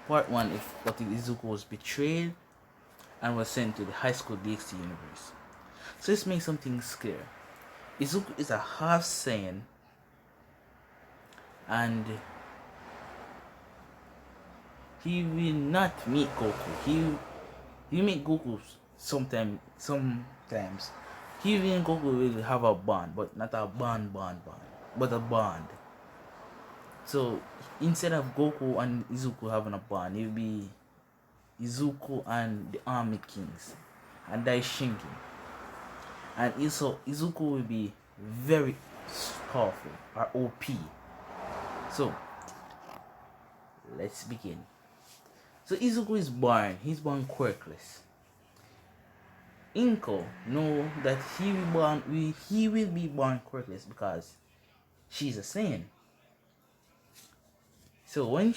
Part 1, if Izuku was betrayed and was sent to the high school DxD universe. So let's make some things clear. Izuku is a half Saiyan, and he will not meet Goku. He meet Goku sometimes. He and Goku will have a bond, but not a bond, but a bond. So instead of Goku and Izuku having a bond, it will be Izuku and the Army Kings and Daishinki. And also Izuku will be very powerful, or OP. So let's begin. So Izuku is born. He's born quirkless. Inko know that he will be born quirkless because she's a Saiyan. So when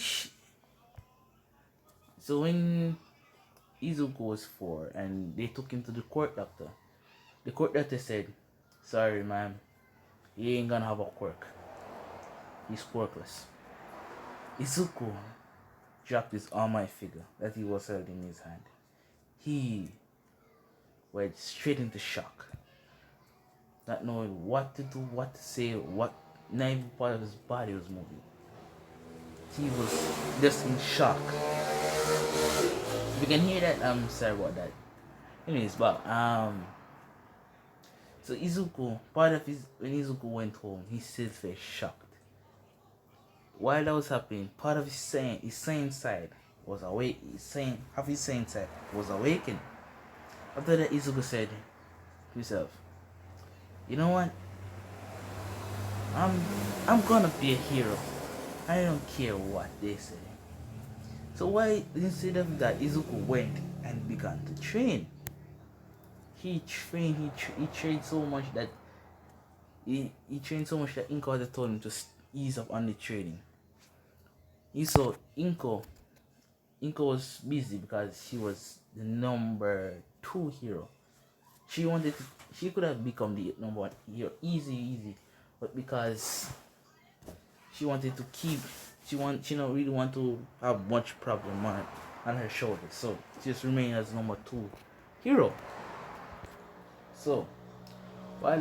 Izuku was 4 and they took him to the court doctor, the court doctor said, "Sorry, ma'am, he ain't gonna have a quirk. He's quirkless." Izuku dropped his almighty figure that he was holding in his hand. He went straight into shock, not knowing what to do, what to say, not even part of his body was moving. He was just in shock. If you can hear that, I'm sorry about that. Anyways, but so Izuku, when Izuku went home, he still felt shocked. While that was happening, part of his sane side was awake. Half his sane side was awakened. After that, Izuku said to himself, "You know what? I'm gonna be a hero. I don't care what they say." So why instead of that, Izuku went and began to train. He trained so much that Inko had told him to ease up on the training. He saw Inko was busy because she was the number 2 hero. She could have become the number 1 hero easy, but because she wanted to she don't really want to have much problem on her shoulders, so she just remained as number 2 hero. So while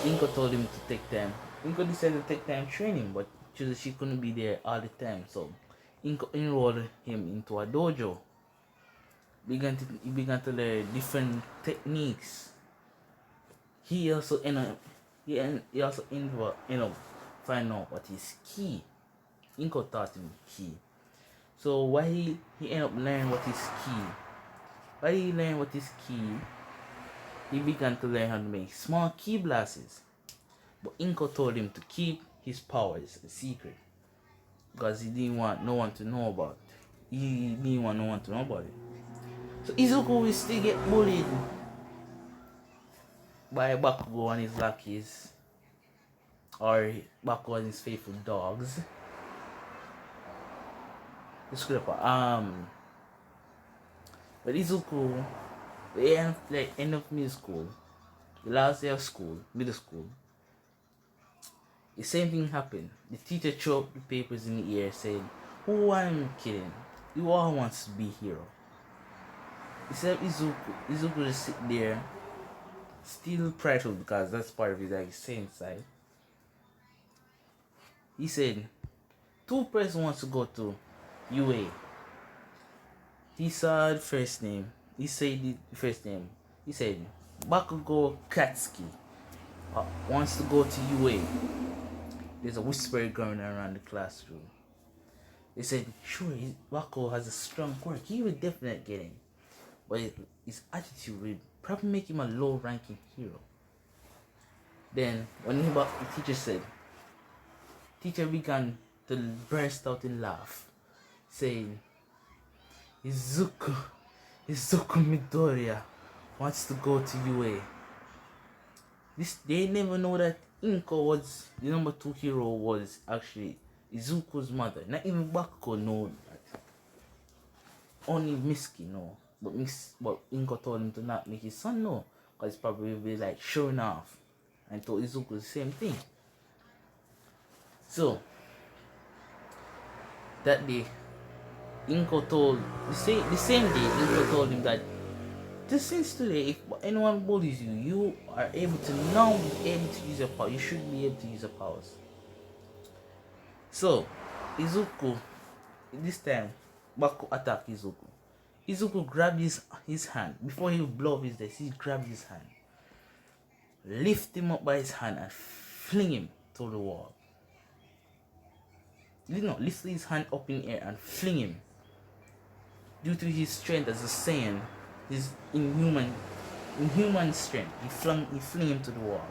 Inko told him to take time, Inko decided to take time training, but she couldn't be there all the time. So Inko enrolled him into a dojo. He began to learn different techniques. He also ended up find out what is key. Inko taught him key. So while he ended up learning what is key, he began to learn how to make small key blasts. But Inko told him to keep his powers a secret because he didn't want no one to know about it. So Izuku will still get bullied by Bakugo and his lackeys, or Bakugo and his faithful dogs. But Izuku, the end of middle school, the last day of middle school, the same thing happened. The teacher threw up the papers in the air saying, "Who am I kidding? You all wants to be hero." Except Izuku just sit there, still prideful because that's part of his sane side. He said, 2 persons wants to go to UA. He saw the first name. He said the first name. He said, Bakugo Katsuki wants to go to UA. There's a whisper going around the classroom. They said, "Sure, Bakugo has a strong quirk. He will definitely get in. But his attitude will probably make him a low-ranking hero." Then, when the teacher began to burst out in laugh, saying, Izuku Midoriya wants to go to UA. They never know that Inko was the number 2 hero was actually Izuku's mother. Not even Bakugo know that. Only Mitsuki know. But Inko told him to not make his son know, because probably will be like showing off, and told Izuku the same thing. So that day, Inko told the same day Inko told him that just since today, if anyone bullies you, you are able to now be able to use your power. You should be able to use your powers. So Izuku this time Baku attacked Izuku. Izuku grabbed his hand before he would blow up his desk. He grabbed his hand, lift him up by his hand, and fling him to the wall. He did not lift his hand up in the air and fling him. Due to his strength as a saiyan, his inhuman strength, he fling him to the wall.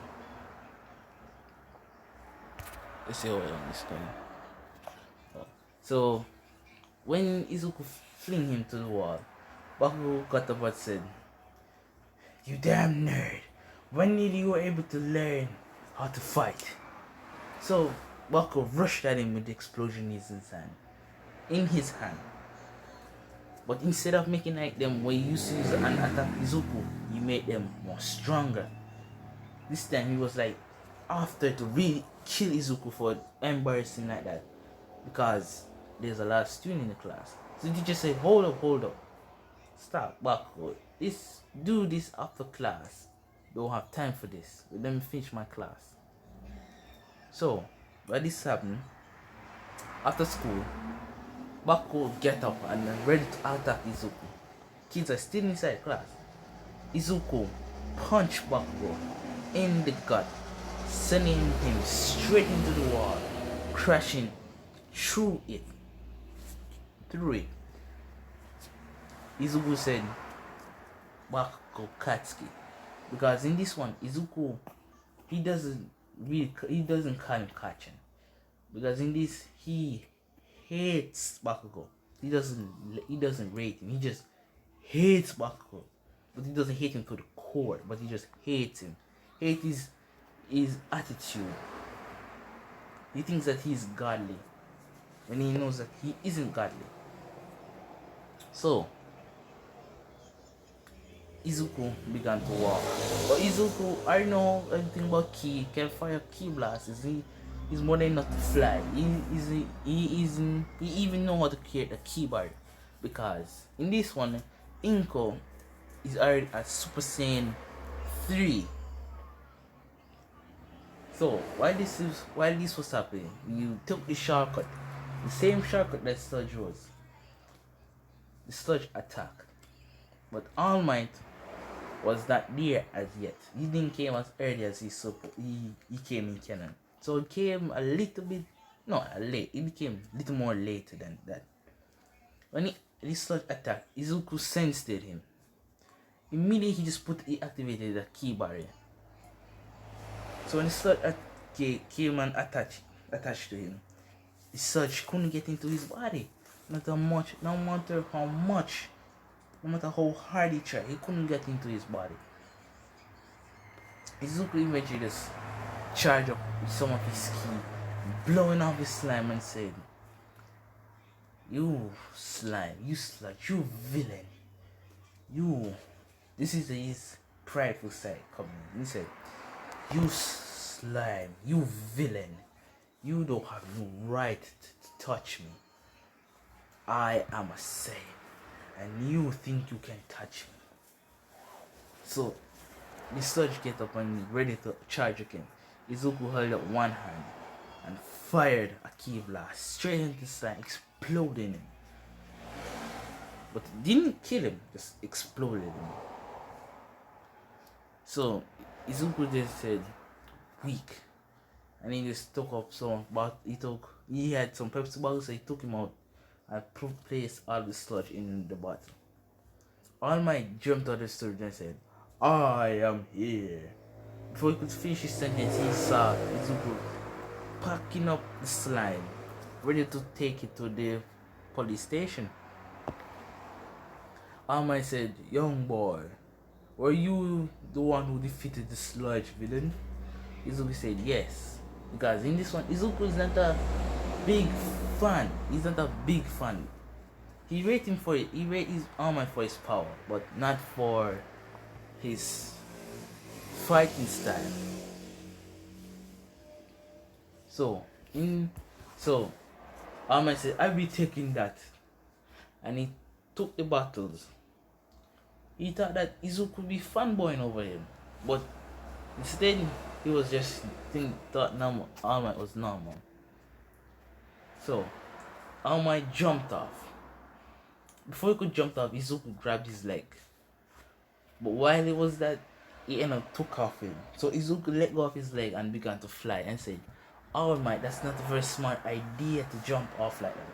Let's see how long this going. So when Izuku fling him to the wall, Bakugo got up and said, "You damn nerd! When did you were able to learn how to fight?" So Bakugo rushed at him with the explosion in his hand. But instead of making like them when he used to use and attack Izuku, he made them more stronger. This time he was like after to really kill Izuku for embarrassing like that, because there's a lot of students in the class. So the teacher said, hold up, stop, Bakugo. Do this after class. Don't have time for this. Let me finish my class. So while this happened, after school, Bakugo get up and ready to attack Izuku. Kids are still inside class. Izuku punched Bakugo in the gut, sending him straight into the wall, crashing through it. Izuku said, "Bakugo Katsuki," because in this one, Izuku he doesn't call him Kachin, because in this he hates Bakugo. He doesn't rate him. He just hates Bakugo, but he doesn't hate him to the core. But he just hates him. Hate his attitude. He thinks that he's godly, when he knows that he isn't godly. So Izuku began to walk. But Izuku, I know everything about ki, can fire ki blasts. He's more than enough to fly. He even know how to create a ki bar, because in this one, Inko is already at Super Saiyan 3. So while this was happening, you took the shortcut, the same shortcut that Sludge was. The Sludge attacked, but All Might was not there as yet. He didn't came as early as he came in canon. So it came a little bit, not late. It became a little more later than that. When the Sludge attacked, Izuku sensed him. Immediately he activated the key barrier. So when the Sludge came and attached to him, the Sludge couldn't get into his body. No matter how hard he tried, he couldn't get into his body. Izuku eventually just charged up with some of his ki, blowing off his slime, and said, "You slime, you sludge, you villain, this is his prideful side coming." He said, "You slime, you villain, you don't have no right to touch me. I am a Saiyan, and you think you can touch me." So the Sludge get up and ready to charge again. Izuku held up one hand and fired a ki blast straight into the slime, exploding him. But it didn't kill him, just exploded him. So Izuku just said, "Weak," and he just took up some, but he had some Pepsi bottles, so he took him out and placed all the sludge in the bottle. All Might jumped out of the storage and said, "I am here." Before he could finish his sentence, he saw Izuku packing up the slime, ready to take it to the police station. All Might said, "Young boy, were you the one who defeated the sludge villain?" Izuku said, "Yes." Because in this one, Izuku is not a big fan. He's not a big fan. He rates him for it. He rates his All Might for his power, but not for his fighting style. So All Might said, I'll be taking that. And he took the battles. He thought that Izuku would be fanboying over him. But instead, he was just thought normal. All Might was normal. So, All Might jumped off. Before he could jump off, Izuku grabbed his leg. But while it was that, he ended up took off him. So Izuku let go of his leg and began to fly and said, All Might, that's not a very smart idea to jump off like that.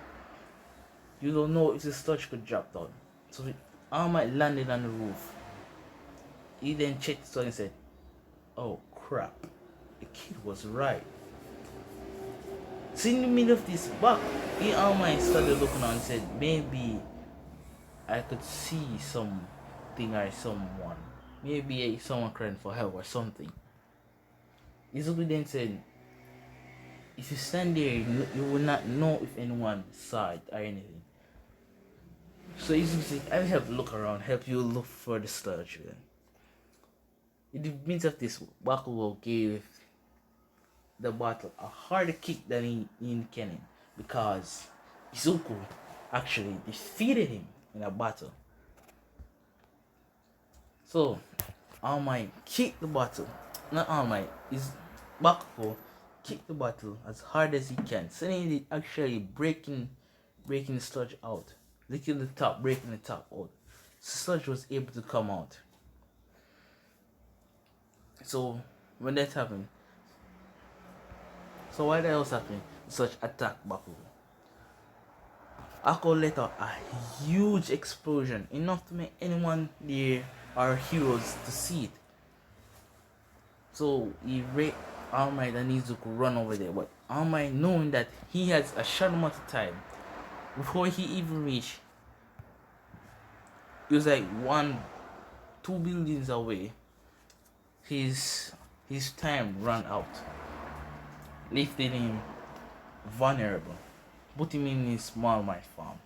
You don't know if the sludge could drop down. So All Might landed on the roof. He then checked the sludge and said, oh crap, the kid was right. So in the middle of this back, All Might started looking around and said, maybe I could see something or someone. Maybe someone crying for help or something. Izuku then said, if you stand there, you will not know if anyone saw it or anything. So Izuku said, I will help look around, help you look for the sludge. In the midst of this, Bakugo gave the bottle a harder kick than he intended because Izuku actually defeated him in a battle. So All Might kicked the bottle. Not All Might, is Bakugo kicked the bottle as hard as he can, suddenly it actually breaking the sludge out. Licking the top, breaking the top out. So sludge was able to come out. So when that happened, so while that was happening, sludge attacked Bakugo. Bakugo let out a huge explosion, enough to make anyone there, our heroes, to see it. So he raped All Might and Izuku run over there, but All Might, knowing that he has a short amount of time before he even reached, he was like 2 buildings away. His time ran out, leaving him vulnerable, put him in his small Might farm.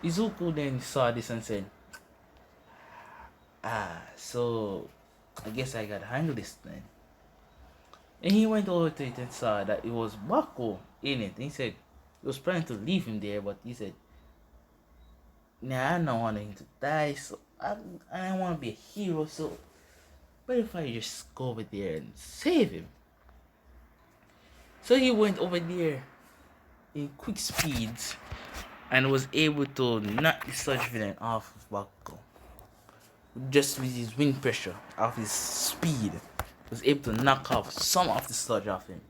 Izuku then saw this and said, so I guess I gotta handle this then. And he went over to it and saw that it was Bakugo in it. He said he was planning to leave him there, but he said, nah, I don't want him to die, so I don't want to be a hero, so what if I just go over there and save him? So he went over there in quick speed and was able to knock the sludge villain off of Bakugo. Just with his wind pressure, off his speed, was able to knock off some of the sludge off him.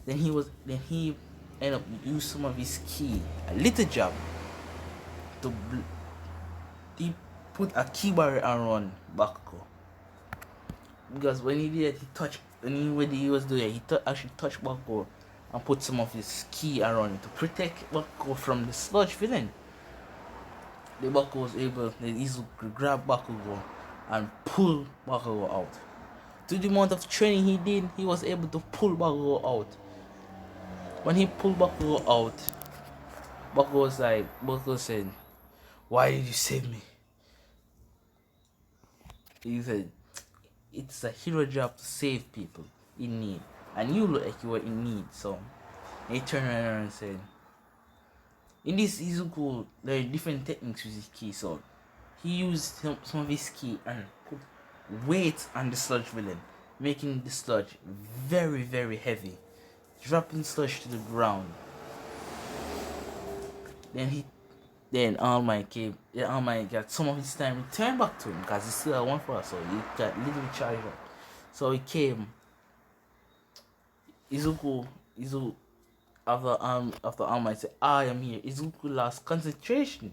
Then he ended up using some of his ki, a little jab, to he put a ki barrier around Bakugo. Because when he did it, he actually touched Bakugo and put some of his ki around it to protect Bakugo from the sludge villain. The Bakugo was able to easily grab Bakugo and pull Bakugo out. To the amount of training he did, he was able to pull Bakugo out. When he pulled Bakugo out, Bakugo said, why did you save me? He said, it's a hero job to save people in need. And you look like you were in need, so he turned around and said, in this Izuku, there are different techniques with his ki, so he used some of his ki and put weight on the sludge villain, making the sludge very, very heavy, dropping sludge to the ground. Then All Might got some of his time returned back to him because he still had one for us, so he got little charged up. So he came. Izuku after All Might said, I am here. Izuku lost concentration.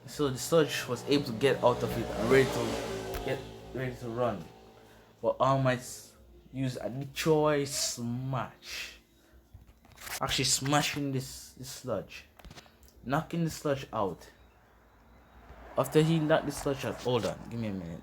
So the sludge was able to get out of it and ready to run. But All Might used a Detroit smash. Actually smashing this sludge. Knocking the sludge out. After he knocked the sludge out, hold on, give me a minute.